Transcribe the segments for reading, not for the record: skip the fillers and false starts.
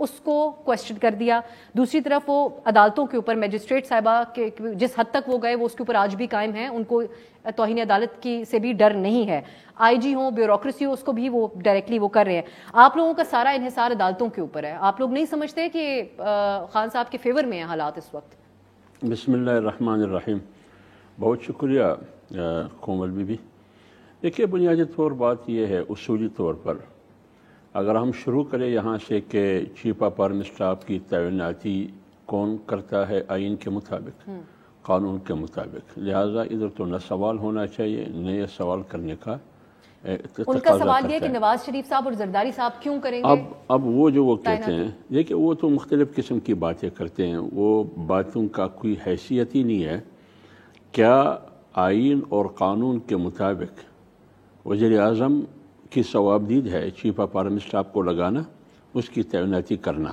اس کو کویسچن کر دیا. دوسری طرف وہ عدالتوں کے اوپر میجسٹریٹ صاحبہ کے جس حد تک وہ گئے وہ اس کے اوپر آج بھی قائم ہیں, ان کو توہین عدالت کی سے بھی ڈر نہیں ہے. آئی جی ہوں, بیوروکریسی ہو, اس کو بھی وہ ڈائریکٹلی وہ کر رہے ہیں. آپ لوگوں کا سارا انحصار عدالتوں کے اوپر ہے. آپ لوگ نہیں سمجھتے کہ خان صاحب کے فیور میں ہیں حالات اس وقت؟ بسم اللہ الرحمن الرحیم. بہت شکریہ کومل بی بی. دیکھیے, بنیادی طور بات یہ ہے اصولی طور پر اگر ہم شروع کریں یہاں سے کہ چیف آف آرمی اسٹاف کی تعیناتی کون کرتا ہے آئین کے مطابق, قانون کے مطابق, لہٰذا ادھر تو نہ سوال ہونا چاہیے نہ یہ سوال کرنے کا ان کا سوال یہ کہ نواز شریف صاحب اور زرداری صاحب کیوں کریں گے. اب وہ جو وہ کہتے ہیں, دیکھیں وہ تو مختلف قسم کی باتیں کرتے ہیں, وہ باتوں کا کوئی حیثیت ہی نہیں ہے. کیا آئین اور قانون کے مطابق وزیر اعظم کی ثوابدید ہے چیف آف آرمی اسٹاف کو لگانا, اس کی تعیناتی کرنا,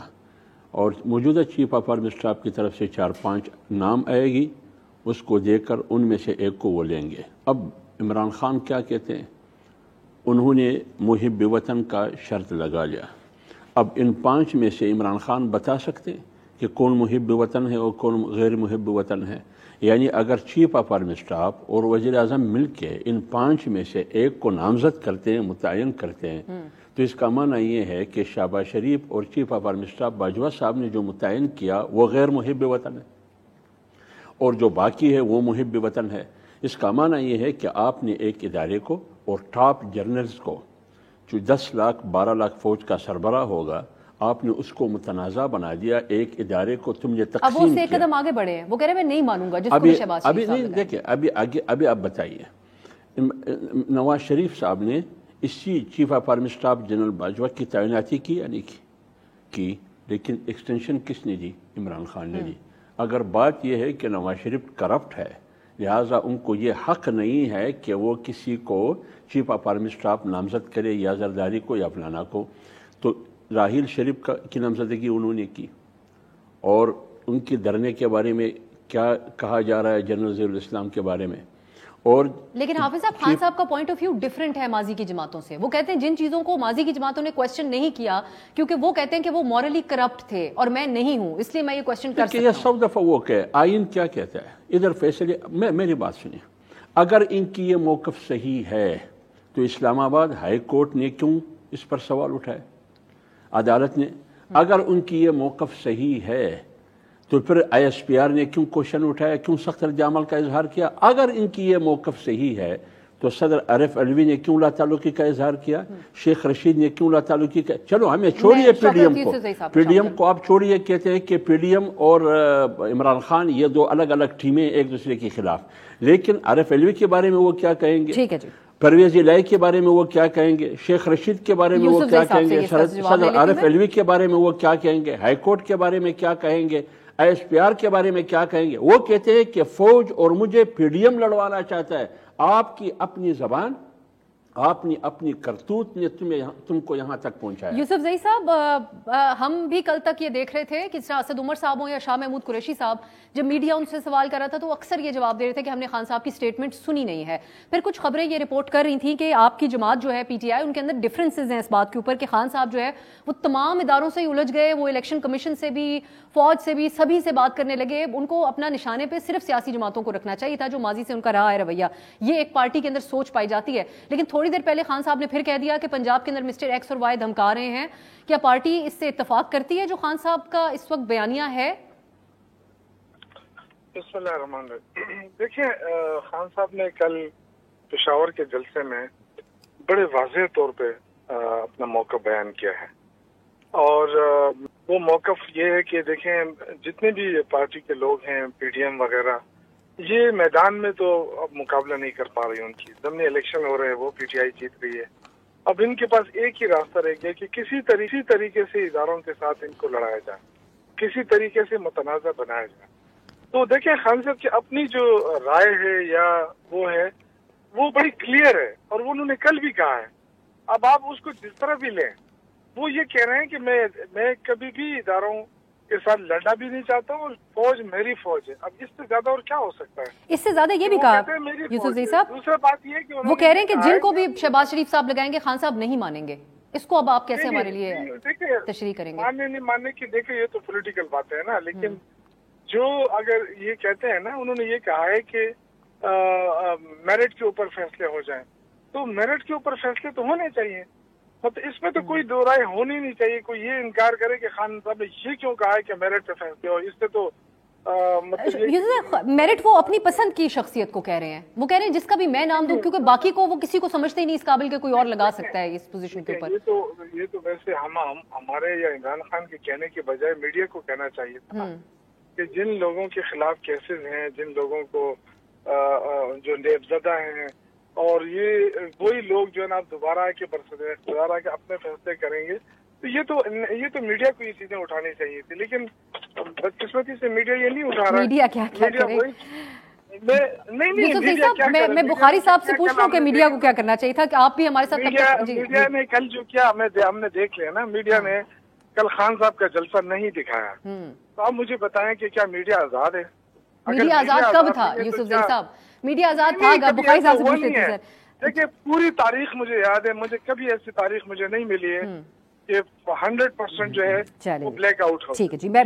اور موجودہ چیف آف آرمی اسٹاف کی طرف سے 4-5 نام آئے گی, اس کو دے کر ان میں سے ایک کو وہ لیں گے. اب عمران خان کیا کہتے ہیں, انہوں نے محب وطن کا شرط لگا لیا. اب ان 5 میں سے عمران خان بتا سکتے ہیں کہ کون محب وطن ہے اور کون غیر محب وطن ہے؟ یعنی اگر چیف آف آرمی اسٹاف اور وزیر اعظم مل کے ان 5 میں سے ایک کو نامزد کرتے ہیں, متعین کرتے ہیں, تو اس کا معنی یہ ہے کہ شہباز شریف اور chief of army staff Bajwa صاحب نے جو متعین کیا وہ غیر محب وطن ہے اور جو باقی ہے وہ محب وطن ہے. اس کا معنی یہ ہے کہ آپ نے ایک ادارے کو اور ٹاپ جرنلز کو جو 10 لاکھ 12 لاکھ فوج کا سربراہ ہوگا, آپ نے اس کو متنازع بنا دیا. ایک ادارے کو تم نے تقسیم کیا. اب وہ سے ایک قدم آگے بڑھے ہیں, وہ کہہ رہے ہیں میں نہیں مانوں گا جس کو شہباز شریف صاحب نہیں. دیکھیں ابھی آپ بتائیے, نواز شریف صاحب نے اسی chief of army staff general Bajwa کی تعیناتی کی یا نہیں کی, لیکن ایکسٹینشن کس نے دی؟ عمران خان نے دی. اگر بات یہ ہے کہ نواز شریف کرپٹ ہے, لہٰذا ان کو یہ حق نہیں ہے کہ وہ کسی کو چیف آف آرمی اسٹاف نامزد کرے, یا زرداری کو یا فلانا کو, تو راحیل شریف کی نامزدگی انہوں نے کی. اور ان کی دھرنے کے بارے میں کیا کہا جا رہا ہے جنرل ضیاء الاسلام کے بارے میں. اور لیکن حافظ صاحب, خان صاحب کا پوائنٹ آف ویو ڈیفرنٹ ہے ماضی کی جماعتوں سے. وہ کہتے ہیں جن چیزوں کو ماضی کی جماعتوں نے کویسچن نہیں کیا کیونکہ وہ کہتے ہیں کہ وہ مورلی کرپٹ تھے اور میں نہیں ہوں, اس لیے میں یہ کویسچن کر سکتا ہوں. یہ 100 دفعہ وہ کہ آئین کیا کہتا ہے, ادھر فیصلے. میری بات سنیے, اگر ان کی یہ موقف صحیح ہے تو اسلام آباد ہائی کورٹ نے کیوں اس پر سوال اٹھائے, عدالت نے؟ اگر ان کی یہ موقف صحیح ہے تو پھر آئی ایس پی آر نے کیوں کوشچن اٹھایا, کیوں سخت رد عمل کا اظہار کیا؟ اگر ان کی یہ موقف صحیح ہے تو صدر عارف علوی نے کیوں لا تعلقی کا اظہار کیا, شیخ رشید نے کیوں لا تعلقی کا؟ چلو ہمیں چھوڑیے پی ڈی ایم کو آپ چھوڑیے. کہتے ہیں کہ پی ڈی ایم اور عمران خان یہ 2 الگ الگ ٹیمیں ایک دوسرے کے خلاف, لیکن عارف علوی کے بارے میں وہ کیا کہیں گے, پرویز الہی کے بارے میں وہ کیا کہیں گے, شیخ رشید کے بارے میں وہ کیا کہیں گے, صدر عارف علوی کے بارے میں وہ کیا کہیں گے, ہائی کورٹ کے بارے میں کیا کہیں گے, آئی ایس پی آر کے بارے میں کیا کہیں گے؟ وہ کہتے ہیں کہ فوج اور مجھے پی ڈی ایم لڑوانا چاہتا ہے. آپ کی اپنی زبان, آپ نے اپنی کرتوت نے تم کو یہاں تک پہنچایا. یوسف زئی صاحب, ہم بھی کل تک یہ دیکھ رہے تھے کہ اسد عمر صاحب ہوں یا شاہ محمود قریشی صاحب, جب میڈیا ان سے سوال کر رہا تھا تو اکثر یہ جواب دے رہے تھے کہ ہم نے خان صاحب کی سٹیٹمنٹ سنی نہیں ہے. پھر کچھ خبریں یہ رپورٹ کر رہی تھیں کہ آپ کی جماعت جو ہے پی ٹی آئی, ان کے اندر ڈفرینسز ہیں اس بات کے اوپر کہ خان صاحب جو ہے وہ تمام اداروں سے ہی الجھ گئے, وہ الیکشن کمیشن سے بھی, فوج سے بھی, سبھی سے بات کرنے لگے. ان کو اپنا نشانے پہ صرف سیاسی جماعتوں کو رکھنا چاہیے تھا جو ماضی سے ان کا رہا ہے رویہ. یہ ایک پارٹی کے اندر سوچ پائی جاتی ہے. لیکن تھوڑی دیر پہلے خان صاحب نے پھر کہہ دیا کہ پنجاب کے اندر مسٹر ایکس اور وائی دھمکا رہے ہیں. کیا پارٹی اس سے اتفاق کرتی ہے جو خان صاحب کا اس وقت بیانیہ ہے؟ بسم اللہ الرحمن الرحیم. دیکھیں, خان صاحب نے کل پشاور کے جلسے میں بڑے واضح طور پہ اپنا موقف بیان کیا ہے, اور وہ موقف یہ ہے کہ دیکھیں جتنے بھی پارٹی کے لوگ ہیں, پی ڈی ایم وغیرہ, یہ میدان میں تو اب مقابلہ نہیں کر پا رہی. ان کی ضمنی الیکشن ہو رہے ہیں, وہ پی ٹی آئی جیت رہی ہے. اب ان کے پاس ایک ہی راستہ رہ گیا کہ کسی طریقے سے اداروں کے ساتھ ان کو لڑایا جائے, کسی طریقے سے متنازع بنایا جائے. تو دیکھیں خان صاحب کی اپنی جو رائے ہے یا وہ ہے وہ بڑی کلیئر ہے, اور وہ انہوں نے کل بھی کہا ہے. اب آپ اس کو جس طرح بھی لیں, وہ یہ کہہ رہے ہیں کہ میں کبھی بھی اداروں کے ساتھ لڑنا بھی نہیں چاہتا ہوں, اور فوج میری فوج ہے. اب اس سے زیادہ اور کیا ہو سکتا ہے؟ اس سے زیادہ یہ بھی کہا یوسف زئی صاحب, دوسرا بات یہ کہ وہ کہہ رہے ہیں کہ جن کو بھی شہباز شریف صاحب لگائیں گے خان صاحب نہیں مانیں گے. اس کو اب آپ کیسے ہمارے لیے تشریح کریں گے؟ ماننے نہیں ماننے کی دیکھیں یہ تو پولیٹیکل بات ہے نا، لیکن جو اگر یہ کہتے ہیں نا، انہوں نے یہ کہا ہے کہ میرٹ کے اوپر فیصلے ہو جائیں، تو میرٹ کے اوپر فیصلے تو ہونے چاہیے، اس میں تو کوئی دو رائے ہونی نہیں چاہیے۔ کوئی یہ انکار کرے کہ خان صاحب نے یہ کیوں کہا ہے کہ میرٹ پہ فیصلے ہو، اس سے تو میرٹ وہ اپنی پسند کی شخصیت کو کہہ رہے ہیں، وہ کہہ رہے ہیں جس کا بھی میں نام دوں، کیونکہ باقی کو وہ کسی کو سمجھتے ہی نہیں اس قابل کے کوئی اور لگا سکتا ہے اس پوزیشن کے اوپر۔ یہ تو ویسے ہمارے یا عمران خان کے کہنے کے بجائے میڈیا کو کہنا چاہیے تھا کہ جن لوگوں کے خلاف کیسز ہیں، جن لوگوں کو جو نیب زدہ ہیں، اور یہ وہی لوگ جو ہے نا دوبارہ آ کے برسر اقتدار آ کے اپنے فیصلے کریں گے، تو یہ تو میڈیا کو یہ چیزیں اٹھانی چاہیے تھی، لیکن بدقسمتی سے میڈیا یہ نہیں اٹھا رہا ہے۔ میڈیا کیا کرے؟ میں بخاری صاحب سے پوچھ رہا ہوں کہ میڈیا کو کیا کرنا چاہیے تھا، کہ آپ بھی ہمارے ساتھ میڈیا نے کل جو کیا ہم نے دیکھ لیا نا، میڈیا نے کل خان صاحب کا جلسہ نہیں دکھایا، تو آپ مجھے بتائیں کہ کیا میڈیا آزاد ہے؟ میڈیا آزاد کب تھا یوسف زئی صاحب؟ میڈیا آزاد تھا، بخاری صاحب سے پوچھ لیتے ہیں۔ دیکھیں پوری تاریخ مجھے یاد ہے، مجھے کبھی ایسی تاریخ مجھے نہیں ملی ہے کہ 100% جو ہے وہ بلیک آؤٹ ہو۔ ٹھیک ہے جی، میں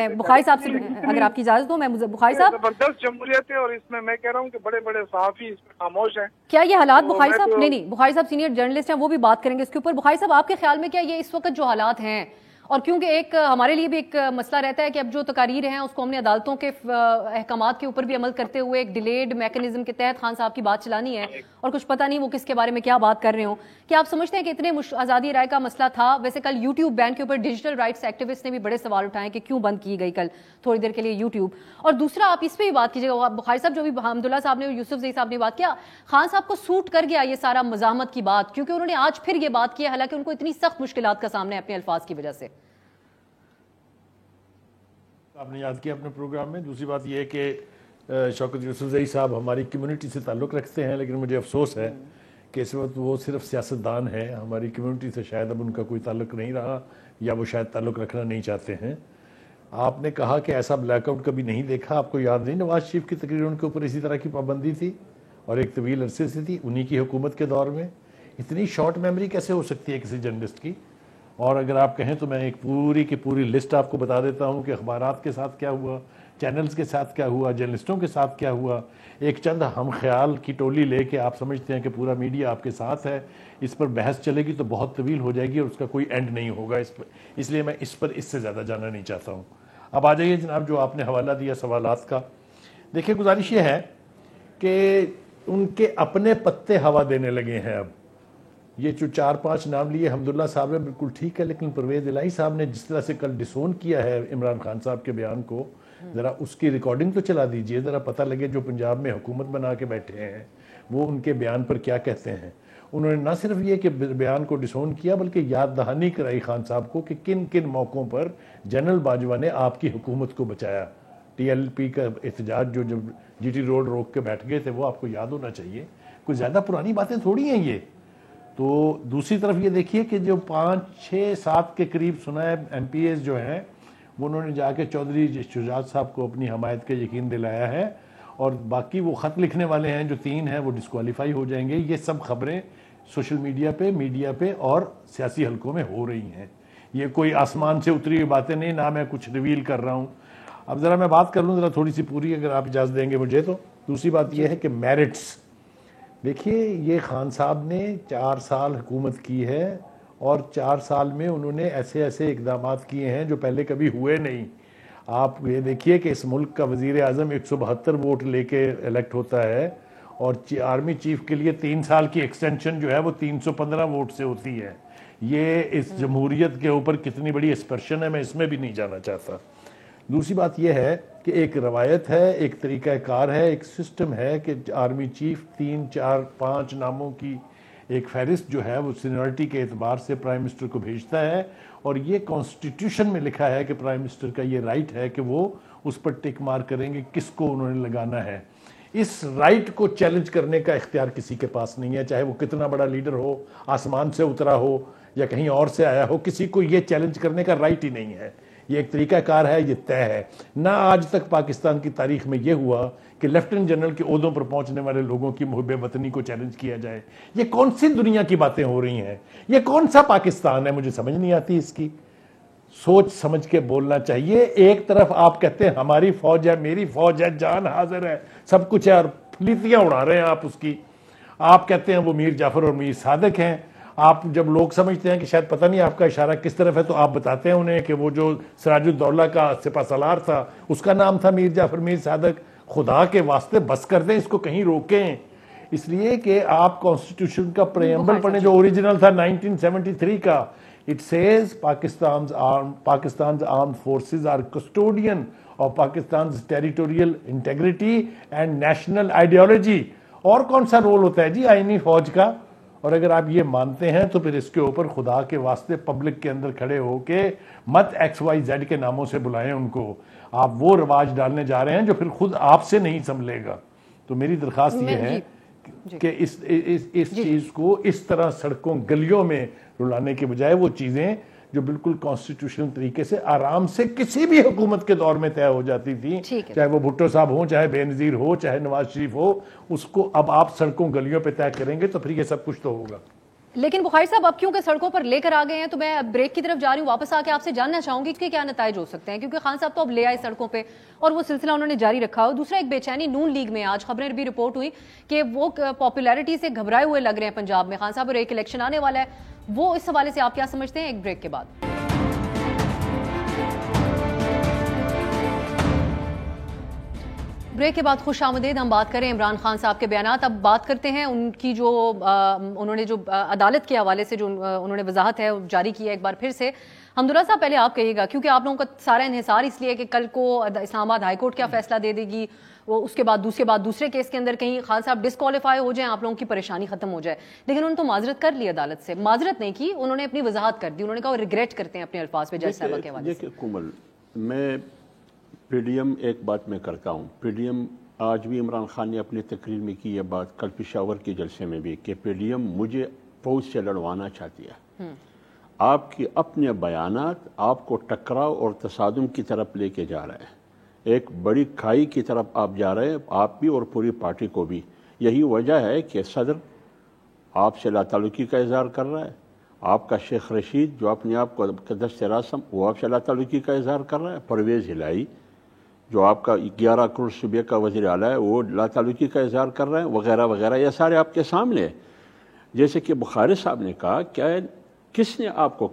بخاری صاحب سے اگر آپ کی اجازت ہو، میں بخاری صاحب، زبردست جمہوریت ہے، اور اس میں کہہ رہا ہوں کہ بڑے بڑے صحافی اس میں خاموش ہیں۔ کیا یہ حالات بخاری صاحب نہیں بخاری صاحب سینئر جرنلسٹ ہیں، وہ بھی بات کریں گے اس کے اوپر۔ بخاری صاحب آپ کے خیال میں کیا یہ اس وقت جو حالات ہیں، اور کیونکہ ایک ہمارے لیے بھی ایک مسئلہ رہتا ہے کہ اب جو تقاریر ہیں اس کو ہم نے عدالتوں کے احکامات کے اوپر بھی عمل کرتے ہوئے ایک ڈیلیڈ میکنزم کے تحت خان صاحب کی بات چلانی ہے، اور کچھ پتہ نہیں وہ کس کے بارے میں کیا بات کر رہے ہوں۔ کیا آپ سمجھتے ہیں کہ اتنے آزادی رائے کا مسئلہ تھا؟ ویسے کل یوٹیوب بین کے اوپر ڈیجیٹل رائٹس ایکٹیوسٹ نے بھی بڑے سوال اٹھائے کہ کیوں بند کی گئی کل تھوڑی دیر کے لیے یوٹیوب۔ اور دوسرا آپ اس پہ بھی بات کیجیے گا، بخاری صاحب جو بھی حمداللہ صاحب نے، یوسف زئی صاحب نے بات کیا، خان صاحب کو سوٹ کر گیا یہ سارا مزاحمت کی بات، کیونکہ انہوں نے آج پھر یہ بات کی ہے، حالانکہ ان کو اتنی سخت مشکلات کا سامنا ہے اپنے الفاظ کی وجہ سے۔ آپ نے یاد کیا اپنے پروگرام میں۔ دوسری بات یہ ہے کہ شوکت یوسف زئی صاحب ہماری کمیونٹی سے تعلق رکھتے ہیں، لیکن مجھے افسوس ہے کہ اس وقت وہ صرف سیاستدان ہیں، ہماری کمیونٹی سے شاید اب ان کا کوئی تعلق نہیں رہا، یا وہ شاید تعلق رکھنا نہیں چاہتے ہیں۔ آپ نے کہا کہ ایسا بلیک آؤٹ کبھی نہیں دیکھا، آپ کو یاد نہیں نواز شریف کی تقریر ان کے اوپر اسی طرح کی پابندی تھی، اور ایک طویل عرصے سے تھی انہی کی حکومت کے دور میں؟ اتنی شارٹ میموری کیسے ہو سکتی ہے کسی جرنلسٹ کی؟ اور اگر آپ کہیں تو میں ایک پوری کی پوری لسٹ آپ کو بتا دیتا ہوں کہ اخبارات کے ساتھ کیا ہوا، چینلز کے ساتھ کیا ہوا، جرنلسٹوں کے ساتھ کیا ہوا۔ ایک چند ہم خیال کی ٹولی لے کے آپ سمجھتے ہیں کہ پورا میڈیا آپ کے ساتھ ہے، اس پر بحث چلے گی تو بہت طویل ہو جائے گی اور اس کا کوئی اینڈ نہیں ہوگا اس لیے میں اس پر اس سے زیادہ جانا نہیں چاہتا ہوں۔ اب آ جائیے جناب جو آپ نے حوالہ دیا سوالات کا۔ دیکھیں گزارش یہ ہے کہ ان کے اپنے پتے ہوا دینے لگے ہیں اب۔ یہ جو 4-5 نام لیے حمداللہ صاحب نے بالکل ٹھیک ہے، لیکن پرویز الہی صاحب نے جس طرح سے کل ڈسون کیا ہے عمران خان صاحب کے بیان کو، ذرا اس کی ریکارڈنگ تو چلا دیجئے، ذرا پتہ لگے جو پنجاب میں حکومت بنا کے بیٹھے ہیں وہ ان کے بیان پر کیا کہتے ہیں۔ انہوں نے نہ صرف یہ کہ بیان کو ڈسون کیا، بلکہ یاد دہانی کرائی خان صاحب کو کہ کن کن موقعوں پر جنرل باجوہ نے آپ کی حکومت کو بچایا۔ ٹی ایل پی کا احتجاج جو جب جی ٹی روڈ روک کے بیٹھ گئے تھے وہ آپ کو یاد ہونا چاہیے، کوئی زیادہ پرانی باتیں تھوڑی ہیں یہ۔ تو دوسری طرف یہ دیکھیے کہ جو 5-6-7 کے قریب سنائب ایم پی ایز جو ہیں وہ انہوں نے جا کے چودھری شجاعت صاحب کو اپنی حمایت کا یقین دلایا ہے، اور باقی وہ خط لکھنے والے ہیں جو 3 ہیں وہ ڈسکوالیفائی ہو جائیں گے۔ یہ سب خبریں سوشل میڈیا پہ اور سیاسی حلقوں میں ہو رہی ہیں، یہ کوئی آسمان سے اتری ہوئی باتیں نہیں، نہ میں کچھ ریویل کر رہا ہوں۔ اب ذرا میں بات کر لوں ذرا تھوڑی سی پوری، اگر آپ اجازت دیں گے مجھے تو۔ دوسری بات یہ ہے کہ میرٹس، دیکھیے یہ خان صاحب نے 4 سال حکومت کی ہے، اور 4 سال میں انہوں نے ایسے اقدامات کیے ہیں جو پہلے کبھی ہوئے نہیں۔ آپ یہ دیکھیے کہ اس ملک کا وزیر اعظم 172 ووٹ لے کے الیکٹ ہوتا ہے، اور آرمی چیف کے لیے 3 سال کی ایکسٹینشن جو ہے وہ 315 ووٹ سے ہوتی ہے۔ یہ اس جمہوریت کے اوپر کتنی بڑی اسپرشن ہے، میں اس میں بھی نہیں جانا چاہتا۔ دوسری بات یہ ہے کہ ایک روایت ہے، ایک طریقہ کار ہے، ایک سسٹم ہے کہ آرمی چیف 3-4-5 ناموں کی ایک فہرست جو ہے وہ سینیورٹی کے اعتبار سے پرائم منسٹر کو بھیجتا ہے، اور یہ کانسٹیٹیوشن میں لکھا ہے کہ پرائم منسٹر کا یہ رائٹ ہے کہ وہ اس پر ٹک مار کریں گے کس کو انہوں نے لگانا ہے۔ اس رائٹ کو چیلنج کرنے کا اختیار کسی کے پاس نہیں ہے، چاہے وہ کتنا بڑا لیڈر ہو، آسمان سے اترا ہو یا کہیں اور سے آیا ہو، کسی کو یہ چیلنج کرنے کا رائٹ ہی نہیں ہے۔ یہ ایک طریقہ کار ہے, یہ طے ہے. نہ آج تک پاکستان کی تاریخ میں یہ ہوا کہ لیفٹیننٹ جنرل کے عہدوں پر پہنچنے والے لوگوں کی محب وطنی کو چیلنج کیا جائے. یہ کون سی دنیا کی باتیں ہو رہی ہیں؟ یہ کون سا پاکستان ہے؟ مجھے سمجھ نہیں آتی اس کی. سوچ سمجھ کے بولنا چاہیے. ایک طرف آپ کہتے ہیں ہماری فوج ہے, میری فوج ہے, جان حاضر ہے, سب کچھ ہے, اور پھلیتیاں اڑا رہے ہیں آپ اس کی. آپ کہتے ہیں وہ میر جعفر اور میر صادق ہیں. آپ جب لوگ سمجھتے ہیں کہ شاید پتہ نہیں آپ کا اشارہ کس طرف ہے, تو آپ بتاتے ہیں انہیں کہ وہ جو سراج الدولہ کا سپہ سالار تھا اس کا نام تھا میر جعفر میر صادق. خدا کے واسطے بس کر دیں, اس کو کہیں روکیں. اس لیے کہ آپ کانسٹیٹیوشن کا پریمبل پڑھیں جو اوریجنل تھا 1973 کا. It says Pakistan's armed forces are custodian of Pakistan's territorial integrity and national ideology. اور کون سا رول ہوتا ہے جی آئینی فوج کا؟ اور اگر آپ یہ مانتے ہیں تو پھر اس کے اوپر خدا کے واسطے پبلک کے اندر کھڑے ہو کے مت XYZ کے ناموں سے بلائیں ان کو. آپ وہ رواج ڈالنے جا رہے ہیں جو پھر خود آپ سے نہیں سنبھلے گا. تو میری درخواست یہ ہے کہ اس چیز کو اس طرح سڑکوں گلیوں میں رلانے کے بجائے وہ چیزیں جو بالکل کانسٹیٹیوشنل طریقے سے آرام سے کسی بھی حکومت کے دور میں طے ہو جاتی تھی, چاہے وہ بھٹو صاحب ہوں, چاہے بے نظیر ہو, چاہے نواز شریف ہو, اس کو اب آپ سڑکوں گلیوں پہ طے کریں گے تو پھر یہ سب کچھ تو ہوگا. لیکن بخاری صاحب اب کیونکہ سڑکوں پر لے کر آ گئے ہیں تو میں بریک کی طرف جا رہی ہوں. واپس آ کے آپ سے جاننا چاہوں گی کہ کیا نتائج ہو سکتے ہیں, کیونکہ خان صاحب تو اب لے آئے سڑکوں پہ اور وہ سلسلہ انہوں نے جاری رکھا. اور دوسرا ایک بے چینی نون لیگ میں آج خبریں بھی رپورٹ ہوئی کہ وہ پاپولیرٹی سے گھبرائے ہوئے لگ رہے ہیں پنجاب میں. خان صاحب اور ایک الیکشن آنے والا ہے, وہ اس حوالے سے آپ کیا سمجھتے ہیں؟ ایک بریک کے بعد. بریک کے بعد خوش آمدید. ہم بات کریں عمران خان صاحب کے بیانات. اب بات کرتے ہیں ان کی جو انہوں نے جو عدالت کے حوالے سے جو انہوں نے وضاحت ہے جاری کی ہے ایک بار پھر سے. حمداللہ صاحب پہلے آپ کہیے گا, کیونکہ آپ لوگوں کا سارا انحصار اس لیے کہ کل کو اسلام آباد ہائی کورٹ کیا فیصلہ دے دے گی, وہ اس کے بعد دوسرے کیس کے اندر کہیں خان صاحب ڈسکوالیفائی ہو جائیں, آپ لوگوں کی پریشانی ختم ہو جائے. لیکن انہوں نے تو معذرت کر لی عدالت سے. معذرت نہیں کی, انہوں نے اپنی وضاحت کر دی. انہوں نے کہا وہ ریگریٹ کرتے ہیں اپنے الفاظ پہ جج صاحبہ کے حوالے سے. کومل, میں پی ڈی ایم ایک بات میں کرتا ہوں. پی ڈی ایم آج بھی عمران خان نے اپنی تقریر میں کی یہ بات, کل پشاور کے جلسے میں بھی, کہ پی ڈی ایم مجھے فوج سے لڑوانا چاہتی ہے. آپ کی اپنے بیانات آپ کو ٹکراؤ اور تصادم کی طرف لے کے جا رہے ہیں, ایک بڑی کھائی کی طرف آپ جا رہے ہیں, آپ بھی اور پوری پارٹی کو بھی. یہی وجہ ہے کہ صدر آپ سے لا تعلقی کا اظہار کر رہا ہے, آپ کا شیخ رشید جو اپنے آپ کو دست راسم وہ آپ سے لا تعلقی کا اظہار کر رہا ہے, پرویز ہلائی جو آپ کا 11 کروڑ صوبے کا وزیر اعلیٰ ہے وہ لا تعلقی کا اظہار کر رہے ہیں, وغیرہ وغیرہ. یہ سارے آپ کے سامنے. جیسے کہ بخاری صاحب نے کہا, کیا کس نے آپ کو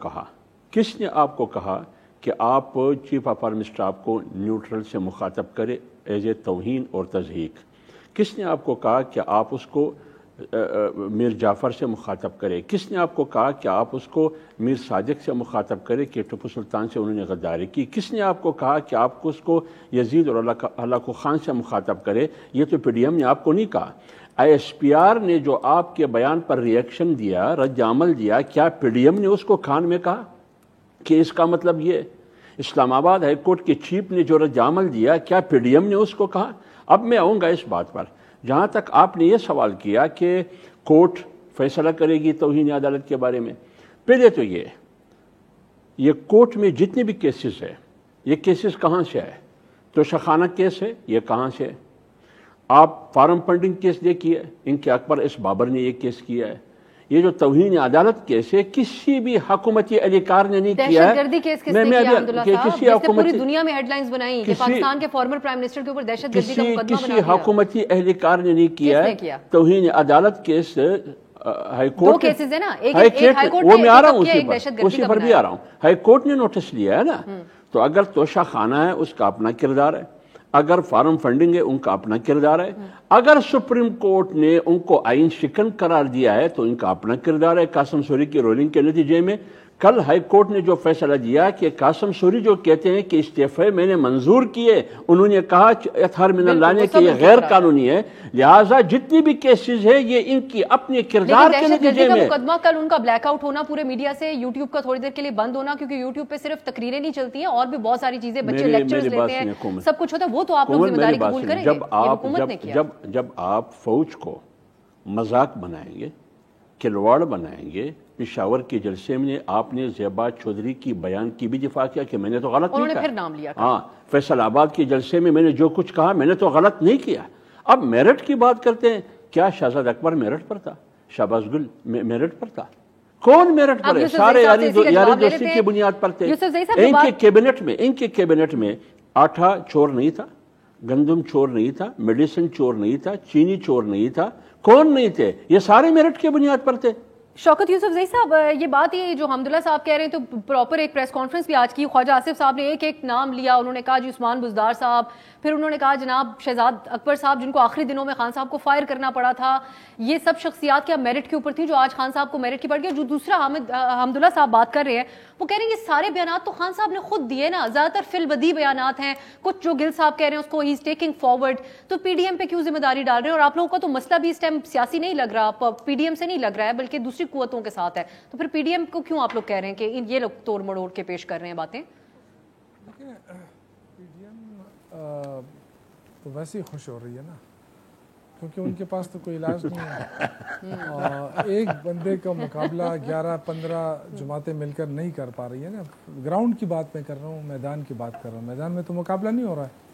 کہا کہ آپ چیف آف آرمی اسٹاف کو نیوٹرل سے مخاطب کرے ایز اے توہین اور تضحیک؟ کس نے آپ کو کہا کہ آپ اس کو میر جعفر سے مخاطب کرے؟ کس نے آپ کو کہا کہ آپ اس کو میر صادق سے مخاطب کرے کہ ٹیپو سلطان سے انہوں نے غداری کی؟ کس نے آپ کو کہا کہ آپ اس کو یزید اور ہلاکو خان سے مخاطب کرے؟ یہ تو پی ڈی ایم نے آپ کو نہیں کہا. آئی ایس پی آر نے جو آپ کے بیان پر ریئیکشن دیا, رد عمل دیا, کیا پی ڈی ایم نے اس کو کان میں کہا کہ اس کا مطلب یہ؟ اسلام آباد ہائی کورٹ کے چیف نے جو رد عمل دیا, کیا پی ڈی ایم نے اس کو کہا؟ اب میں آؤں گا اس بات پر. جہاں تک آپ نے یہ سوال کیا کہ کورٹ فیصلہ کرے گی توہین عدالت کے بارے میں, پہلے تو یہ کورٹ میں جتنے بھی کیسز ہے, یہ کیسز کہاں سے ہے؟ تو شخانہ کیس ہے, یہ کہاں سے ہے؟ آپ فارم فنڈنگ کیس دیکھیے, ان کے اکبر اس بابر نے یہ کیس کیا ہے. یہ جو توہین عدالت کیس ہے کسی بھی حکومتی اہلکار نے نہیں کیا ہے. دہشت گردی کیس کس نے کیا عبداللہ صاحب, جس نے پوری دنیا میں ہیڈ لائنز بنائی کہ پاکستان کے فارمر پرائم منسٹر کے اوپر دہشت گردی کا مقدمہ بنا دیا. کسی حکومتی اہلکار نے نہیں کیا ہے. توہین عدالت کیس ہائی کورٹ, دو کیسز ہیں نا, ایک ہائی کورٹ, وہ میں آ رہا ہوں اسی پر بھی آ رہا ہوں. ہائی کورٹ نے نوٹس لیا ہے نا. تو اگر توشہ خانہ ہے اس کا اپنا کردار ہے, اگر فارم فنڈنگ ہے ان کا اپنا کردار ہے, اگر سپریم کورٹ نے ان کو آئین شکن قرار دیا ہے تو ان کا اپنا کردار ہے. قاسم سوری کی رولنگ کے نتیجے میں کل ہائی کورٹ نے جو فیصلہ دیا کہ قاسم سوری جو کہتے ہیں کہ استعفے میں نے منظور کیے, انہوں نے کہا اطہار من اللہ نے کہ یہ غیر قانونی ہے, لہٰذا جتنی بھی کیسز ہے یہ ان کی اپنے کردار کے نتیجے میں. مقدمہ کل ان کا بلیک آؤٹ ہونا پورے میڈیا سے, یوٹیوب کا تھوڑی دیر کے لیے بند ہونا, کیونکہ یوٹیوب پہ صرف تقریریں نہیں چلتی ہیں اور بھی بہت ساری چیزیں, بچے لیکچرز لیتے ہیں, سب کچھ ہوتا ہے, وہ تو آپ لوگ ذمہ داری قبول کریں گے. جب آپ فوج کو مذاق بنائیں گے, کھلواڑ بنائیں گے, پشاور کے جلسے میں آپ نے زیبا چودھری کی بیان کی بھی دفاع کیا کہ میں نے تو غلط نہیں کہا. پھر نام لیا. ہاں, فیصل آباد کے جلسے میں نے جو کچھ کہا میں نے تو غلط نہیں کیا. اب میرٹ کی بات کرتے ہیں, کیا شہزاد اکبر میرٹ پر تھا؟ شہباز گل میرٹ پر تھا؟ کون میرٹ پر ہے؟ سارے یاری دوستی کی بنیاد پر تھے. ان کے کیبنٹ میں آٹا چور نہیں تھا, گندم چور نہیں تھا, میڈیسن چور نہیں تھا, چینی چور نہیں تھا. کون نہیں تھے؟ یہ سارے میرٹ کی بنیاد پر تھے. شوکت یوسف زئی صاحب, یہ بات یہ جو حمداللہ صاحب کہہ رہے ہیں تو پراپر ایک پریس کانفرنس بھی آج کی. خواجہ آصف صاحب نے ایک ایک نام لیا. انہوں نے کہا جی عثمان بزدار صاحب, پھر انہوں نے کہا جناب شہزاد اکبر صاحب جن کو آخری دنوں میں خان صاحب کو فائر کرنا پڑا تھا. یہ سب شخصیات کیا میرٹ کے اوپر تھیں جو آج خان صاحب کو میرٹ کی پڑ گئی. جو دوسرا حمداللہ صاحب بات کر رہے ہیں وہ کہہ رہے ہیں یہ سارے بیانات تو خان صاحب نے خود دیے نا, زیادہ تر فی البدی بیانات ہیں. کچھ جو گل صاحب کہہ رہے ہیں اس کو ہی از ٹیکنگ فارورڈ. تو پی ڈی ایم پہ کیوں ذمہ داری ڈال رہے ہیں؟ اور آپ لوگوں کا تو مسئلہ بھی اس ٹائم سیاسی نہیں لگ رہا, پی ڈی ایم سے نہیں لگ رہا ہے بلکہ دوسری قوتوں کے ساتھ ہے. تو پھر پی ڈی ایم کو کیوں آپ لوگ کہہ رہے ہیں کہ یہ لوگ توڑ مڑوڑ کے پیش کر رہے ہیں باتیں؟ پی ڈی ایم تو ویسے ہی خوش ہو رہی ہے نا, کیونکہ ان کے پاس تو کوئی علاج نہیں ہے. ایک بندے کا مقابلہ 11-15 جماعتیں مل کر نہیں کر پا رہی ہے نا. گراؤنڈ کی بات میں کر رہا ہوں, میدان کی بات کر رہا ہوں. میدان میں تو مقابلہ نہیں ہو رہا ہے.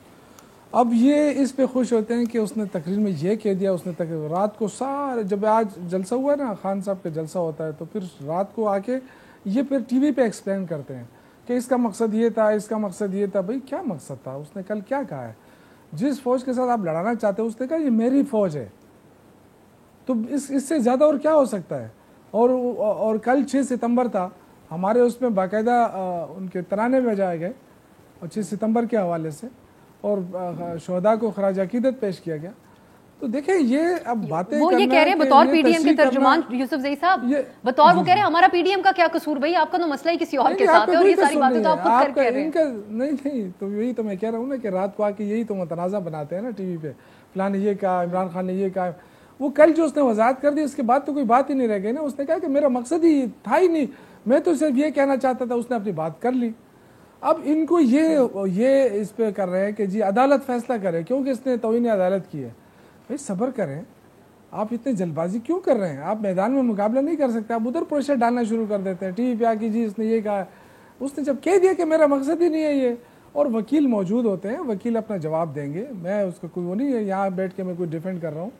اب یہ اس پہ خوش ہوتے ہیں کہ اس نے تقریر میں یہ کہہ دیا, اس نے رات کو سارے جب آج جلسہ ہوا ہے نا, خان صاحب کا جلسہ ہوتا ہے تو پھر رات کو آ کے یہ پھر ٹی وی پہ ایکسپلین کرتے ہیں کہ اس کا مقصد یہ تھا, اس کا مقصد یہ تھا. بھائی کیا مقصد تھا؟ اس نے کل کیا کہا ہے؟ جس فوج کے ساتھ آپ لڑانا چاہتے ہیں اس نے کہا یہ میری فوج ہے. تو اس سے زیادہ اور کیا ہو سکتا ہے؟ اور کل 6 ستمبر تھا, ہمارے اس میں باقاعدہ ان کے ترانے بجائے گئے اور 6 ستمبر کے حوالے سے, اور شہداء کو خراج عقیدت پیش کیا گیا. تو دیکھیں یہ اب باتیں وہ یہ کہہ رہے ہیں بطور پی ڈی ایم کے ترجمان یوسف زئی صاحب, بطور وہ کہہ رہے ہیں ہمارا پی ڈی ایم کا کیا قصور بھائی, آپ کا تو مسئلہ ہی کسی اور کے ساتھ ہے, اور یہ ساری باتیں تو آپ خود کر کہہ رہے ہیں. نہیں تو یہی تو میں کہہ رہا ہوں نا کہ رات کو آ کے یہی تو متنازع بناتے ہیں نا ٹی وی پہ, فلاں نے یہ کہا, عمران خان نے یہ کہا. وہ کل جو اس نے وضاحت کر دی اس کے بعد تو کوئی بات ہی نہیں رہ گئی نا. اس نے کہا کہ میرا مقصد ہی تھا ہی نہیں, میں تو صرف یہ کہنا چاہتا تھا. اس نے اپنی بات کر لی. اب ان کو یہ اس پہ کر رہے ہیں کہ جی عدالت فیصلہ کرے کیونکہ اس نے توہین عدالت کی ہے. بھائی صبر کریں, آپ اتنے جلد بازی کیوں کر رہے ہیں؟ آپ میدان میں مقابلہ نہیں کر سکتے, آپ ادھر پریشر ڈالنا شروع کر دیتے ہیں ٹی وی پہ آ کے. جی اس نے یہ کہا, اس نے جب کہہ دیا کہ میرا مقصد ہی نہیں ہے یہ, اور وکیل موجود ہوتے ہیں, وکیل اپنا جواب دیں گے. میں اس کا کوئی وہ نہیں ہے یہاں بیٹھ کے میں کوئی ڈیفینڈ کر رہا ہوں.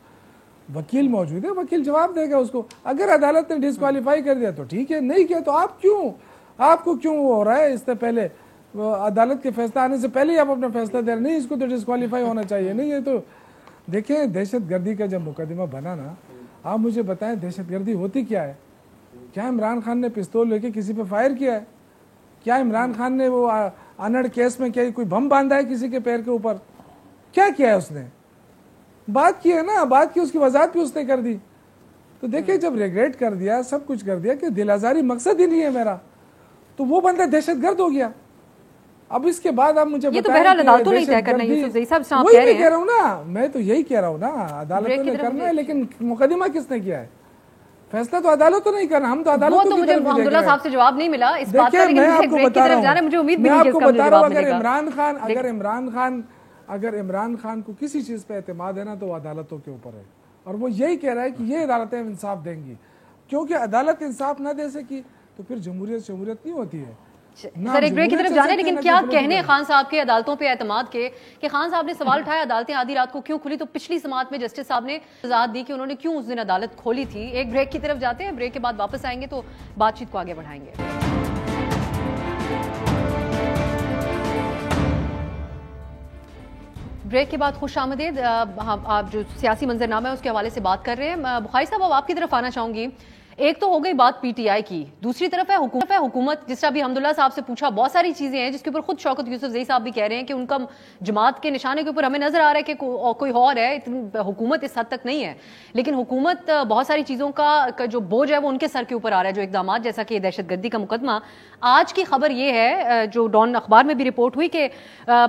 وکیل موجود ہے, وکیل جواب دے گا اس کو. اگر عدالت نے ڈسکوالیفائی کر دیا تو ٹھیک ہے, نہیں کیا تو آپ کو کیوں ہو رہا ہے؟ اس سے پہلے عدالت کے فیصلہ آنے سے پہلے ہی آپ اپنا فیصلہ دے رہے نہیں, اس کو تو ڈسکوالیفائی ہونا چاہیے. نہیں ہے تو دیکھیں دہشت گردی کا جب مقدمہ بنا نا, آپ مجھے بتائیں دہشت گردی ہوتی کیا ہے؟ کیا عمران خان نے پستول لے کے کسی پہ فائر کیا ہے؟ کیا عمران خان نے وہ انڑ کیس میں کیا کوئی بم باندھا ہے کسی کے پیر کے اوپر؟ کیا کیا ہے اس نے؟ بات کی ہے نا, بات کی, اس کی وضاحت بھی اس نے کر دی. تو دیکھیں جب ریگریٹ کر دیا, سب کچھ کر دیا کہ دل آزاری مقصد ہی نہیں ہے میرا, تو وہ بندہ دہشت گرد ہو گیا. اب اس کے بعد آپ مجھے بتائیں وہی کہہ رہا ہوں نا, میں تو یہی کہہ رہا ہوں نا, عدالتوں نے کرنا ہے. لیکن مقدمہ کس نے کیا ہے؟ فیصلہ تو عدالتوں نہیں کرنا, ہم تو عدالتوں کی طرف دیکھ رہے ہیں. حمداللہ صاحب سے جواب نہیں ملا اس بات کا, لیکن میں آپ کو بتا رہا ہوں, اگر عمران خان کو کسی چیز پہ اعتماد ہے نا تو وہ عدالتوں کے اوپر ہے. اور وہ یہی کہہ رہا ہے کہ یہ عدالتیں انصاف دیں گی, کیونکہ عدالت انصاف نہ دے سکی تو پھر جمہوریت نہیں ہوتی ہے. سر ایک بریک کی طرف جانے, لیکن کیا کہنے خان صاحب کے عدالتوں پہ اعتماد کے, کہ خان صاحب نے سوال اٹھایا عدالتیں آدھی رات کو کیوں کھلی, تو پچھلی سماعت میں جسٹس صاحب نے وضاحت دی کہ انہوں نے کیوں اس دن عدالت کھولی تھی. ایک بریک کی طرف جاتے ہیں, بریک کے بعد واپس آئیں گے تو بات چیت کو آگے بڑھائیں گے. بریک کے بعد خوش آمدید. آپ جو سیاسی منظرنامہ ہے اس کے حوالے سے بات کر رہے ہیں. بخاری صاحب اب آپ کی طرف آنا چاہوں گی. ایک تو ہو گئی بات پی ٹی آئی کی, دوسری طرف ہے حکومت. جس طرح بھی حمداللہ صاحب سے پوچھا, بہت ساری چیزیں ہیں جس کے اوپر خود شوکت یوسف زئی صاحب بھی کہہ رہے ہیں کہ ان کا جماعت کے نشانے کے اوپر ہمیں نظر آ رہا ہے کہ کوئی اور ہے, حکومت اس حد تک نہیں ہے. لیکن حکومت بہت ساری چیزوں کا جو بوجھ ہے وہ ان کے سر کے اوپر آ رہا ہے, جو اقدامات جیسا کہ دہشت گردی کا مقدمہ. آج کی خبر یہ ہے جو ڈان اخبار میں بھی رپورٹ ہوئی کہ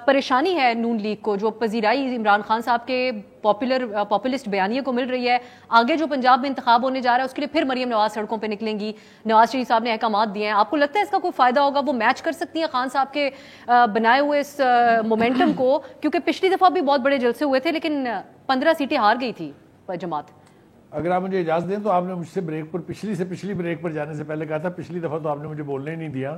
پریشانی ہے نون لیگ کو, جو پذیرائی عمران خان صاحب کے پاپولسٹ بیانیے کو مل رہی ہے. آگے جو پنجاب میں انتخاب ہونے جا رہا ہے اس کے لیے پھر مریم نواز سڑکوں پہ نکلیں گی. نواز شریف صاحب نے احکامات دیے ہیں, آپ کو لگتا ہے اس کا کوئی فائدہ ہوگا؟ وہ میچ کر سکتی ہیں خان صاحب کے بنائے ہوئے اس مومنٹم کو؟ کیونکہ پچھلی دفعہ بھی بہت بڑے جلسے ہوئے تھے لیکن 15 سیٹیں ہار گئی تھی جماعت. اگر آپ مجھے اجازت دیں تو آپ نے مجھ سے بریک پر پچھلی بریک پر جانے سے پہلے کہا تھا، پچھلی دفعہ تو آپ نے مجھے بولنے ہی نہیں دیا.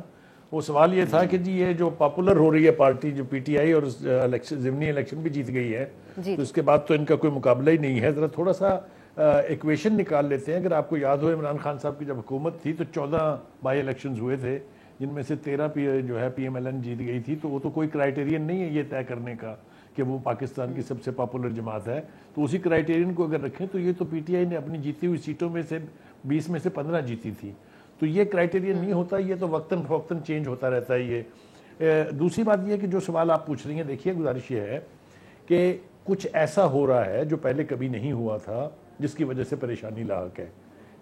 وہ سوال یہ تھا کہ جی یہ جو پاپولر ہو رہی ہے پارٹی، جو پی ٹی آئی، اور ضمنی الیکشن بھی جیت گئی ہے، تو اس کے بعد تو ان کا کوئی مقابلہ ہی نہیں ہے. ذرا تھوڑا سا ایکویشن نکال لیتے ہیں. اگر آپ کو یاد ہو عمران خان صاحب کی جب حکومت تھی تو 14 بائی الیکشنز ہوئے تھے، جن میں سے 13 جو ہے پی ایم ایل این جیت گئی تھی. تو وہ تو کوئی کرائیٹیرین نہیں ہے یہ طے کرنے کا کہ وہ پاکستان کی سب سے پاپولر جماعت ہے. تو اسی کرائیٹیرین کو اگر رکھیں تو یہ تو پی ٹی آئی نے اپنی جیتی ہوئی سیٹوں میں سے 20 میں سے 15 جیتی تھی. تو یہ کرائیٹیرین نہیں ہوتا، یہ تو وقتاً فوقتاً چینج ہوتا رہتا ہے. یہ دوسری بات یہ کہ جو سوال آپ پوچھ رہی ہیں، دیکھیے گزارش یہ ہے کہ کچھ ایسا ہو رہا ہے جو پہلے کبھی نہیں ہوا تھا، جس کی وجہ سے پریشانی لاحق ہے.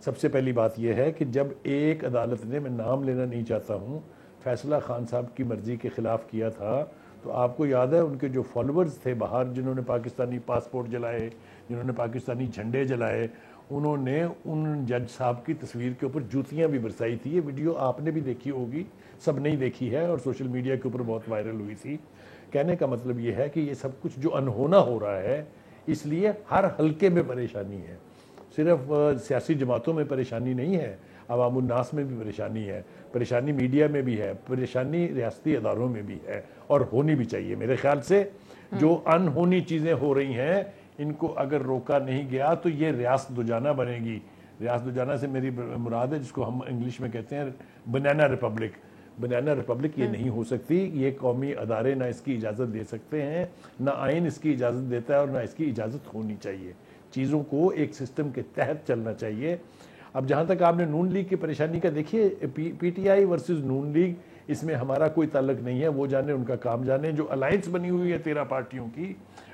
سب سے پہلی بات یہ ہے کہ جب ایک عدالت نے، میں نام لینا نہیں چاہتا ہوں، فیصلہ خان صاحب کی مرضی کے خلاف کیا تھا، تو آپ کو یاد ہے ان کے جو فالوورز تھے باہر، جنہوں نے پاکستانی پاسپورٹ جلائے، جنہوں نے پاکستانی جھنڈے جلائے، انہوں نے ان جج صاحب کی تصویر کے اوپر جوتیاں بھی برسائی تھی. یہ ویڈیو آپ نے بھی دیکھی ہوگی، سب نہیں دیکھی ہے، اور سوشل میڈیا کے اوپر بہت وائرل ہوئی تھی. کہنے کا مطلب یہ ہے کہ یہ سب کچھ جو انہونا ہو رہا ہے، اس لیے ہر حلقے میں پریشانی ہے. صرف سیاسی جماعتوں میں پریشانی نہیں ہے، عوام الناس میں بھی پریشانی ہے، پریشانی میڈیا میں بھی ہے، پریشانی ریاستی اداروں میں بھی ہے، اور ہونی بھی چاہیے. میرے خیال سے جو انہونی چیزیں ہو رہی ہیں، ان کو اگر روکا نہیں گیا تو یہ ریاست دوجانہ بنے گی. ریاست دوجانہ سے میری مراد ہے جس کو ہم انگلش میں کہتے ہیں بنانا ریپبلک. بنانا ریپبلک یہ نہیں ہو سکتی. یہ قومی ادارے نہ اس کی اجازت دے سکتے ہیں، نہ آئین اس کی اجازت دیتا ہے، اور نہ اس کی اجازت ہونی چاہیے. چیزوں کو ایک سسٹم کے تحت چلنا چاہیے. اب جہاں تک آپ نے نون لیگ کی پریشانی کا، دیکھیے P T I versus Noon league, اس میں ہمارا کوئی تعلق نہیں ہے. وہ جانے، ان کا کام جانے. جو الائنس بنی ہوئی ہے 13 پارٹیوں کی،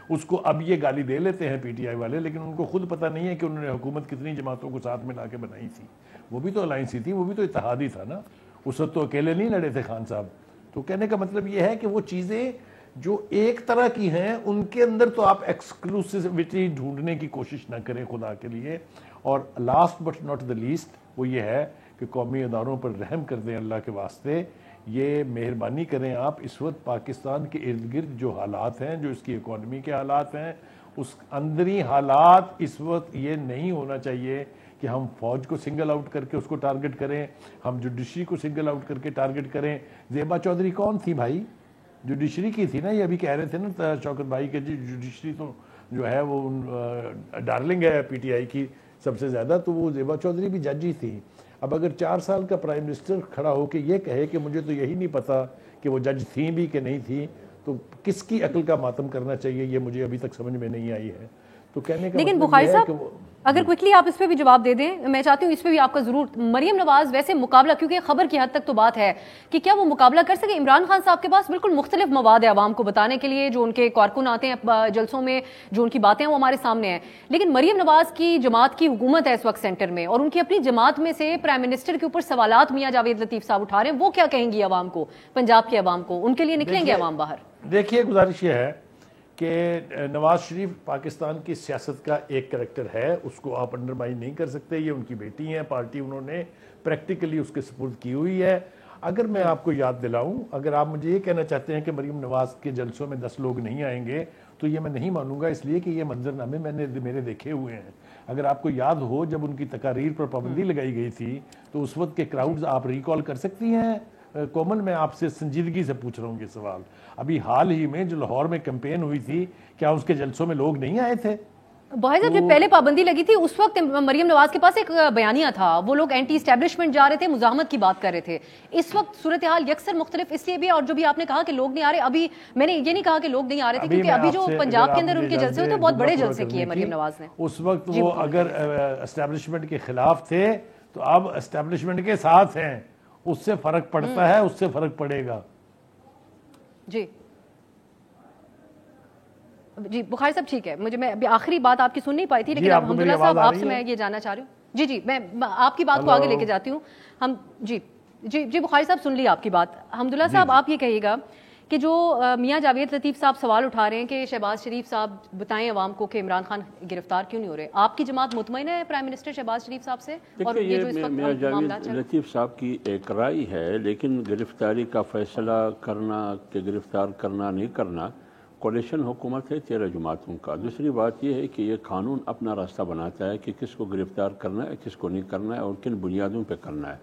اس کو اب یہ گالی دے لیتے ہیں پی ٹی آئی والے، لیکن ان کو خود پتہ نہیں ہے کہ انہوں نے حکومت کتنی جماعتوں کو ساتھ میں لا کے بنائی تھی. وہ بھی تو الائنس ہی تھی، وہ بھی تو اتحاد ہی تھا نا. اس وقت تو اکیلے نہیں لڑے تھے خان صاحب. تو کہنے کا مطلب یہ ہے کہ وہ چیزیں جو ایک طرح کی ہیں، ان کے اندر تو آپ ایکسکلوسیوٹی ڈھونڈنے کی کوشش نہ کریں خدا کے لیے. اور last but not the least وہ یہ ہے کہ قومی اداروں پر رحم کر دیں اللہ کے واسطے. یہ مہربانی کریں آپ، اس وقت پاکستان کے ارد گرد جو حالات ہیں، جو اس کی اکانومی کے حالات ہیں، اس اندری حالات اس وقت یہ نہیں ہونا چاہیے کہ ہم فوج کو سنگل آؤٹ کر کے اس کو ٹارگٹ کریں، ہم جوڈیشری کو سنگل آؤٹ کر کے ٹارگٹ کریں. زیبا چودھری کون تھی بھائی؟ جوڈیشری کی تھی نا. یہ ابھی کہہ رہے تھے نا شوکت بھائی کہ جی جوڈیشری تو جو ہے وہ ڈارلنگ ہے پی ٹی آئی کی سب سے زیادہ. تو وہ زیبا چودھری بھی جج ہی تھی. اب اگر 4 سال کا پرائم منسٹر کھڑا ہو کے یہ کہے کہ مجھے تو یہی نہیں پتا کہ وہ جج تھیں بھی کہ نہیں تھی، تو کس کی عقل کا ماتم کرنا چاہیے، یہ مجھے ابھی تک سمجھ میں نہیں آئی ہے. تو کہنے کا لیکن مطلب بخاری یہ ہے صاحب کہ وہ اگر کوئکلی آپ اس پہ بھی جواب دے دیں. میں چاہتی ہوں اس پہ بھی آپ کا ضرور. مریم نواز ویسے مقابلہ، کیونکہ خبر کی حد تک تو بات ہے کہ کیا وہ مقابلہ کر سکے؟ عمران خان صاحب کے پاس بالکل مختلف مواد ہے عوام کو بتانے کے لیے، جو ان کے کارکن آتے ہیں جلسوں میں، جو ان کی باتیں ہیں وہ ہمارے سامنے ہیں. لیکن مریم نواز کی جماعت کی حکومت ہے اس وقت سینٹر میں، اور ان کی اپنی جماعت میں سے پرائم منسٹر کے اوپر سوالات میاں جاوید لطیف صاحب اٹھا رہے ہیں. وہ کیا کہیں گی عوام کو، پنجاب کے عوام کو؟ ان کے لیے نکلیں گے عوام باہر؟ دیکھیے گزارش یہ ہے کہ نواز شریف پاکستان کی سیاست کا ایک کریکٹر ہے، اس کو آپ انڈرمائن نہیں کر سکتے. یہ ان کی بیٹی ہیں، پارٹی انہوں نے پریکٹیکلی اس کے سپرد کی ہوئی ہے. اگر میں آپ کو یاد دلاؤں، اگر آپ مجھے یہ کہنا چاہتے ہیں کہ مریم نواز کے جلسوں میں 10 لوگ نہیں آئیں گے، تو یہ میں نہیں مانوں گا، اس لیے کہ یہ منظرنامے میرے دیکھے ہوئے ہیں. اگر آپ کو یاد ہو جب ان کی تقاریر پر پابندی لگائی گئی تھی تو اس وقت کے کراؤڈز آپ ریکال کر سکتی ہیں؟ کومل میں آپ سے سنجیدگی سے پوچھ رہا ہوں یہ سوال. ابھی حال ہی میں جو لاہور میں کیمپین ہوئی تھی، کیا اس کے جلسوں میں لوگ نہیں آئے تھے؟ بھائی صاحب جب پہلے پابندی لگی تھی اس وقت مریم نواز کے پاس ایک بیانیہ تھا، وہ لوگ اینٹی اسٹیبلشمنٹ جا رہے تھے، مزاحمت کی بات کر رہے تھے. اس وقت صورتحال یکسر مختلف اس لیے بھی، اور جو بھی آپ نے کہا کہ لوگ نہیں آ رہے، ابھی میں نے یہ نہیں کہا کہ لوگ نہیں آ رہے تھے، کیونکہ ابھی جو پنجاب کے اندر ان کے جلسے ہوئے تھے بہت بڑے جلسے کیے مریم نواز نے. اس وقت وہ اگر اسٹیبلشمنٹ کے خلاف تھے تو اب اسٹیبلشمنٹ کے ساتھ ہیں. اس سے فرق پڑتا ہے، اس سے فرق پڑے گا. جی جی بخاری صاحب ٹھیک ہے. میں ابھی آخری بات آپ کی سن نہیں پائی تھی، لیکن اب حمداللہ صاحب آپ سے میں یہ جاننا چاہ رہی ہوں. جی میں آپ کی بات کو آگے لے کے جاتی ہوں. ہم جی بخاری صاحب سن لی آپ کی بات. حمداللہ صاحب آپ یہ کہیے گا کہ جو میاں جاوید لطیف صاحب سوال اٹھا رہے ہیں کہ شہباز شریف صاحب بتائیں عوام کو کہ عمران خان گرفتار کیوں نہیں ہو رہے، آپ کی جماعت مطمئن ہے پرائم منسٹر شہباز شریف صاحب سے؟ اور یہ جو اس وقت میاں جاوید لطیف صاحب کی ایک رائے ہے، لیکن گرفتاری کا فیصلہ کرنا کہ گرفتار کرنا نہیں کرنا کولیشن حکومت ہے 13 جماعتوں کا. دوسری بات یہ ہے کہ یہ قانون اپنا راستہ بناتا ہے کہ کس کو گرفتار کرنا ہے, کس کو نہیں کرنا ہے اور کن بنیادوں پہ کرنا ہے.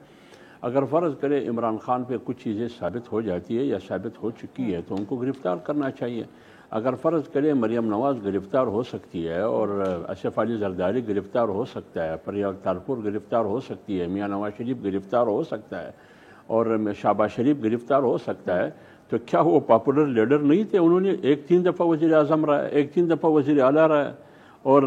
اگر فرض کرے عمران خان پہ کچھ چیزیں ثابت ہو جاتی ہے یا ثابت ہو چکی ہے تو ان کو گرفتار کرنا چاہیے. اگر فرض کرے مریم نواز گرفتار ہو سکتی ہے اور اشرف علی زرداری گرفتار ہو سکتا ہے, پریاگ تالپور گرفتار ہو سکتی ہے, میاں نواز شریف گرفتار ہو سکتا ہے اور شہباز شریف گرفتار ہو سکتا ہے, تو کیا وہ پاپولر لیڈر نہیں تھے؟ انہوں نے ایک 3 دفعہ وزیر اعظم رہا ہے, ایک 3 دفعہ وزیر اعلیٰ رہا ہے, اور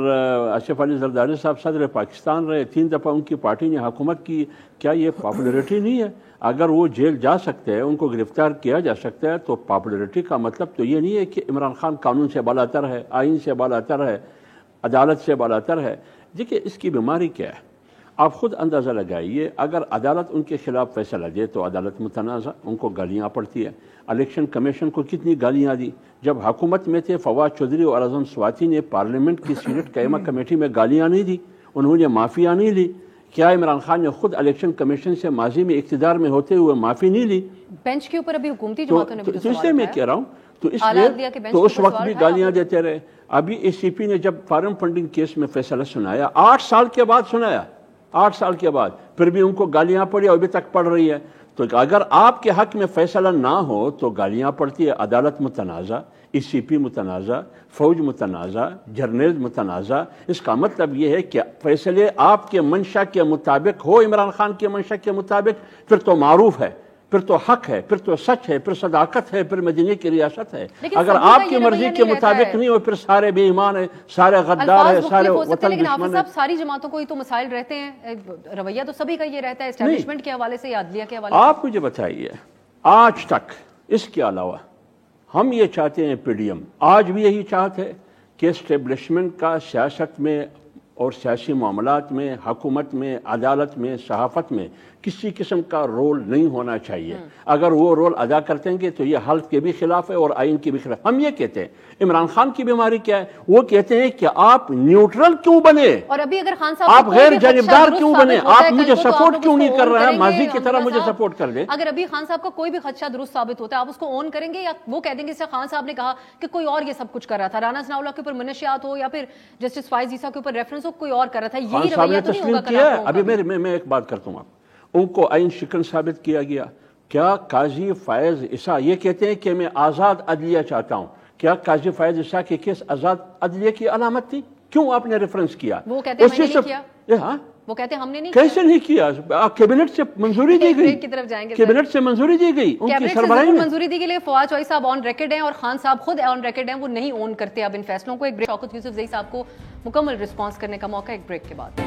اشرف علی زرداری صاحب صدر پاکستان رہے, 3 دفعہ ان کی پارٹی نے حکومت کی. کیا یہ پاپولیرٹی نہیں ہے؟ اگر وہ جیل جا سکتے ہیں, ان کو گرفتار کیا جا سکتا ہے, تو پاپولیرٹی کا مطلب تو یہ نہیں ہے کہ عمران خان قانون سے بالاتر ہے, آئین سے بالاتر ہے, عدالت سے بالاتر ہے. دیکھیے اس کی بیماری کیا ہے, آپ خود اندازہ لگائیے. اگر عدالت ان کے خلاف فیصلہ دے تو عدالت متنازع, ان کو گالیاں پڑتی ہے. الیکشن کمیشن کو کتنی گالیاں دی. جب حکومت میں تھے فواد چودھری اور اعظم سواتی نے پارلیمنٹ کی سینٹ قائمہ کمیٹی میں گالیاں نہیں دی, انہوں نے معافیاں نہیں لی. کیا عمران خان نے خود الیکشن کمیشن سے ماضی میں اقتدار میں ہوتے ہوئے معافی نہیں لی؟ بینچ کے اوپر ابھی حکومتی جماعتوں نے بھی تو اس لیے میں کہہ رہا ہوں, تو اس لیے تو اس وقت بھی گالیاں دیتے رہے. ابھی اے سی پی نے جب فارم فنڈنگ کیس میں فیصلہ سنایا, 8 سال کے بعد سنایا, 8 سال کے بعد, پھر بھی ان کو گالیاں پڑی اور ابھی تک پڑ رہی ہے. تو اگر آپ کے حق میں فیصلہ نہ ہو تو گالیاں پڑتی ہے. عدالت متنازع, ای سی پی متنازع, فوج متنازع, جرنیل متنازع. اس کا مطلب یہ ہے کہ فیصلے آپ کے منشا کے مطابق ہو, عمران خان کے منشا کے مطابق, پھر تو معروف ہے, پھر تو حق ہے, پھر تو سچ ہے, پھر صداقت ہے, پھر مدینے کی ریاست ہے. اگر آپ کی مرضی کے مطابق نہیں ہو پھر سارے بے ایمان ہیں, سارے غدار ہیں, سارے وطن دشمن ہیں. ساری جماعتوں کو ہی تو مسائل رہتے ہیں, رویہ تو سبھی کا یہ رہتا ہے, اسٹیبلشمنٹ کے حوالے سے یا عدلیہ کے حوالے سے. آپ مجھے بتائیے, آج تک اس کے علاوہ ہم یہ چاہتے ہیں, پی ڈی ایم آج بھی یہی چاہتے ہیں کہ اسٹیبلشمنٹ کا سیاست میں اور سیاسی معاملات میں, حکومت میں, عدالت میں, صحافت میں کسی قسم کا رول نہیں ہونا چاہیے. اگر وہ رول ادا کرتے ہیں تو یہ حلف کے بھی خلاف ہے اور آئین کے بھی خلاف. ہم یہ کہتے ہیں عمران خان کی بیماری کیا ہے, وہ کہتے ہیں کہ آپ نیوٹرل کیوں بنے, اور ابھی اگر خان صاحب آپ غیر جانبدار کیوں بنے, آپ مجھے سپورٹ کیوں نہیں کر رہے ہیں, ماضی کی طرح مجھے سپورٹ کر دیں. اگر ابھی خان صاحب کا کوئی بھی خدشہ درست ثابت ہوتا ہے آپ اس کو اون کریں گے, یا وہ کہہ دیں گے جیسے خان صاحب نے کہا کہ کوئی اور یہ سب کچھ کر رہا تھا, رانا ثناء اللہ کے اوپر منشیات ہو یا پھر جسٹس فائز عیسیٰ کے اوپر ریفرنس ہو, کوئی اور کر رہا تھا, یہی رویہ تو نہیں ہوگا. ابھی میں ایک بات کرتا ہوں, آپ ان کو آئین شکن ثابت کیا گیا. کیا قاضی فائز عیسیٰ یہ کہتے ہیں کہ میں آزاد عدلیہ چاہتا ہوں, کیا قاضی فائز عیسیٰ کی کیس آزاد عدلیہ کی علامت تھی؟ کیوں آپ نے ریفرنس کیا؟ وہ کہتے ہیں میں نے نہیں کیا. وہ کہتے ہیں ہم نے نہیں کیا. کیسے نہیں کیا؟ کیبنٹ سے منظوری دی گئی, کیبنٹ سے منظوری دی گئی, ان کی سربراہی میں منظوری دی گئی. فواد چودھری صاحب آن ریکارڈ ہیں اور خان صاحب خود آن ریکارڈ ہیں, وہ نہیں اون کرتے اب ان فیصلوں کو. ایک بریک, شوکت یوسف زئی صاحب کو مکمل رسپانس کرنے کا موقع ایک بریک کے بعد.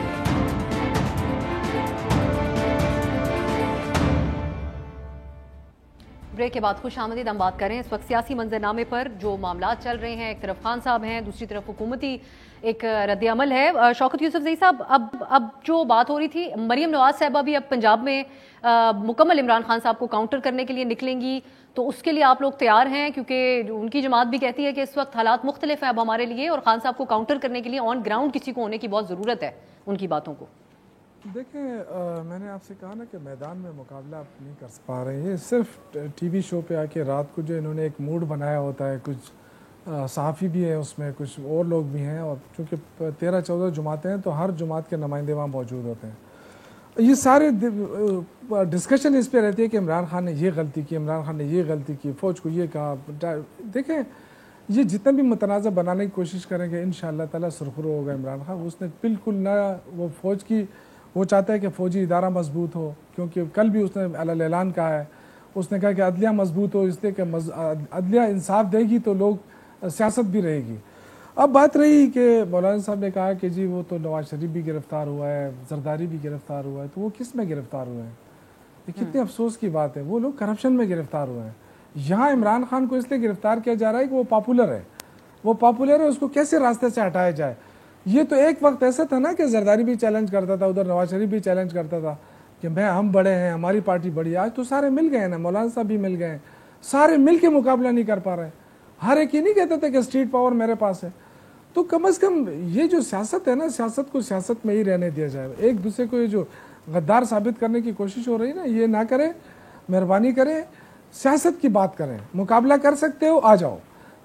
بریک کے بعد خوش آمدید. ہم بات کریں اس وقت سیاسی منظرنامے پر جو معاملات چل رہے ہیں. ایک طرف خان صاحب ہیں, دوسری طرف حکومتی ایک رد عمل ہے. شوکت یوسف زئی صاحب, اب جو بات ہو رہی تھی, مریم نواز صاحبہ بھی اب پنجاب میں مکمل عمران خان صاحب کو کاؤنٹر کرنے کے لیے نکلیں گی, تو اس کے لیے آپ لوگ تیار ہیں؟ کیونکہ ان کی جماعت بھی کہتی ہے کہ اس وقت حالات مختلف ہیں اب ہمارے لیے, اور خان صاحب کو کاؤنٹر کرنے کے لیے آن گراؤنڈ کسی کو ہونے کی بہت ضرورت ہے ان کی باتوں کو. دیکھیں, میں نے آپ سے کہا نا کہ میدان میں مقابلہ آپ نہیں کر پا رہے ہیں. صرف ٹی وی شو پہ آ کے رات کو جو انہوں نے ایک موڈ بنایا ہوتا ہے, کچھ صحافی بھی ہیں اس میں, کچھ اور لوگ بھی ہیں, اور چونکہ 13-14 جماعتیں ہیں تو ہر جماعت کے نمائندے وہاں موجود ہوتے ہیں. یہ سارے ڈسکشن اس پہ رہتی ہے کہ عمران خان نے یہ غلطی کی, عمران خان نے یہ غلطی کی, فوج کو یہ کہا. دیکھیں, یہ جتنا بھی متنازع بنانے کی کوشش کریں گے انشاءاللہ تعالیٰ سرخرو ہوگا عمران خان. اس نے بالکل نہ وہ فوج کی, وہ چاہتا ہے کہ فوجی ادارہ مضبوط ہو, کیونکہ کل بھی اس نے علی اعلان کہا ہے, اس نے کہا کہ عدلیہ مضبوط ہو, اس لیے کہ عدلیہ انصاف دے گی تو لوگ سیاست بھی رہے گی. اب بات رہی کہ مولانا صاحب نے کہا کہ جی وہ تو نواز شریف بھی گرفتار ہوا ہے, زرداری بھی گرفتار ہوا ہے, تو وہ کس میں گرفتار ہوئے ہیں؟ یہ کتنے افسوس کی بات ہے, وہ لوگ کرپشن میں گرفتار ہوئے ہیں. یہاں عمران خان کو اس لیے گرفتار کیا جا رہا ہے کہ وہ پاپولر ہے, وہ پاپولر ہے, اس کو کیسے راستے سے ہٹایا جائے. یہ تو ایک وقت ایسا تھا نا کہ زرداری بھی چیلنج کرتا تھا, ادھر نواز شریف بھی چیلنج کرتا تھا کہ ہم بڑے ہیں, ہماری پارٹی بڑی ہے. آج تو سارے مل گئے ہیں نا, مولانا صاحب بھی مل گئے ہیں, سارے مل کے مقابلہ نہیں کر پا رہے. ہر ایک یہ نہیں کہتے تھے کہ اسٹریٹ پاور میرے پاس ہے. تو کم از کم یہ جو سیاست ہے نا, سیاست کو سیاست میں ہی رہنے دیا جائے. ایک دوسرے کو یہ جو غدار ثابت کرنے کی کوشش ہو رہی ہے نا, یہ نہ کریں, مہربانی کریں, سیاست کی بات کریں. مقابلہ کر سکتے ہو آ جاؤ,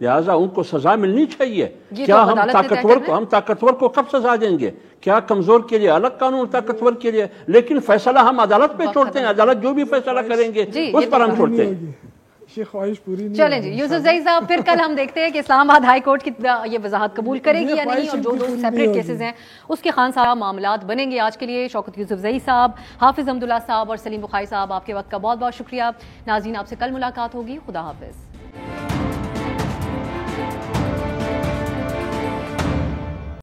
لہٰذا ان کو سزا ملنی چاہیے. یہ کیا تو ہم طاقتور کو کب سزا دیں گے؟ کیا کمزور کے لیے الگ قانون، طاقتور کے لیے؟ لیکن فیصلہ ہم عدالت پہ چھوڑتے ہیں، عدالت جو بھی فیصلہ کریں گے اس پر ہم چھوڑتے ہیں. خواہش پوری نہیں. چلیں جی یوسف زئی صاحب، پھر کل ہم دیکھتے ہیں کہ اسلام آباد ہائی کورٹ کی یہ وضاحت قبول کرے گی یا نہیں، اور جو دو سیپریٹ کیسز ہیں اس کے خان صاحب معاملات بنیں گے. آج کے لیے شوکت یوسف زئی صاحب، حافظ حمداللہ صاحب اور سلیم بخاری صاحب، آپ کے وقت کا بہت بہت شکریہ. ناظرین، آپ سے کل ملاقات ہوگی. خدا حافظ.